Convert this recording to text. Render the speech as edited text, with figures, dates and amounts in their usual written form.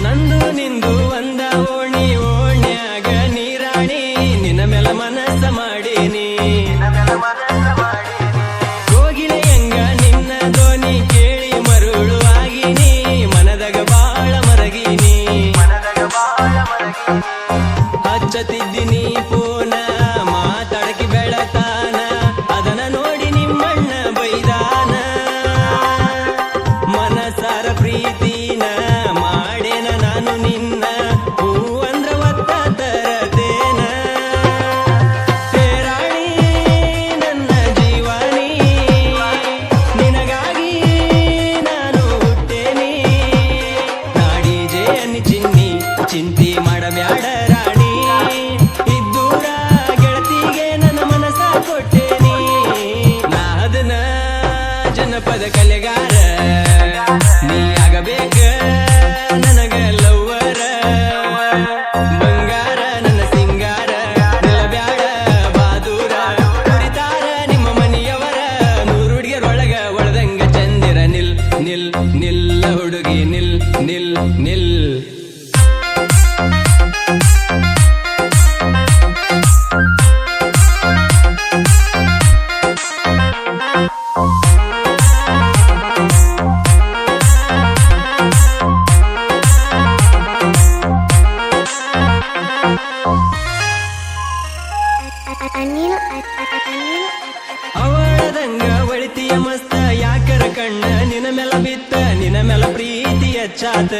ನಂದು ನಿಂದು ಒಂದ ಓಣಿ ಓಣ್ಯಾಗ ನೀರಾಣಿ ನಿನ್ನ ಮೇಲ ಮನಸ್ಸ ಮಾಡೀನಿ ಕೋಗಿಲೆಯಂಗ ನಿನ್ನ ಧ್ವನಿ ಕೇಳಿ ಮರುಳು ಆಗಿನಿ ಮನದಾಗ ಬಾಳ ಮರಗಿನಿ ಹಚ್ಚತಿದ್ದೀನಿ ಫೋನ ಮಾತಾಡಕಿ ಬೆಳತಾನ ಅದನ್ನ ನೋಡಿ ನಿಮ್ಮಣ್ಣ ಬೈದಾನ ಮನಸಾರ ಪ್ರೀತಿನ ಮಾಡೇನ ನಾನು ನಿನ್ನ ಹೂ ಅಂದ್ರ ಒತ್ತ ತರತೇನ ರಾಣಿ ನನ್ನ ಜೀವನಿ ನಿನಗಾಗಿ ನಾನು ಹುಟ್ಟೇನಿ ನಾಡಿ ಜೇನಿ ಚಿನ್ನಿ ಚಿಂತೆ ಮಾಡಬ್ಯಾಡ ರಾಣಿ ಇದ್ದೂರ ಗೆಳತಿಗೆ ನನ್ನ ಮನಸ ಕೊಟ್ಟೇನಿ ನಾದನ ಜನಪದ ಕಲೆಗಾರ ನೀ ಆಗಬೇಕ ನನಗ ಲವ್ವರ ಬಂಗಾರ ನನ್ನ ಸಿಂಗಾರ ನಿಲ್ಲಬ್ಯಾಡ ಬಾದೂರ ಕುರಿತಾರ ನಿಮ್ಮ ಮನೆಯವರ ನೂರು ಹುಡುಗಿಯರೊಳಗ ಒಳದಂಗ ಚಂದಿರ ನಿಲ್ ನಿಲ್ ನಿಲ್ಲ ಹುಡುಗಿ ನಿಲ್ ನಿಲ್ ನಿಲ್ ಅವಳದಂಗ ಒಳಿತಿಯ ಮಸ್ತ ಯಾಕರ ಕಣ್ಣ ನಿನ ಮೇಲ ಬಿತ್ತ ನಿನ ಮೇಲ ಪ್ರೀತಿ ಹೆಚ್ಚಾತ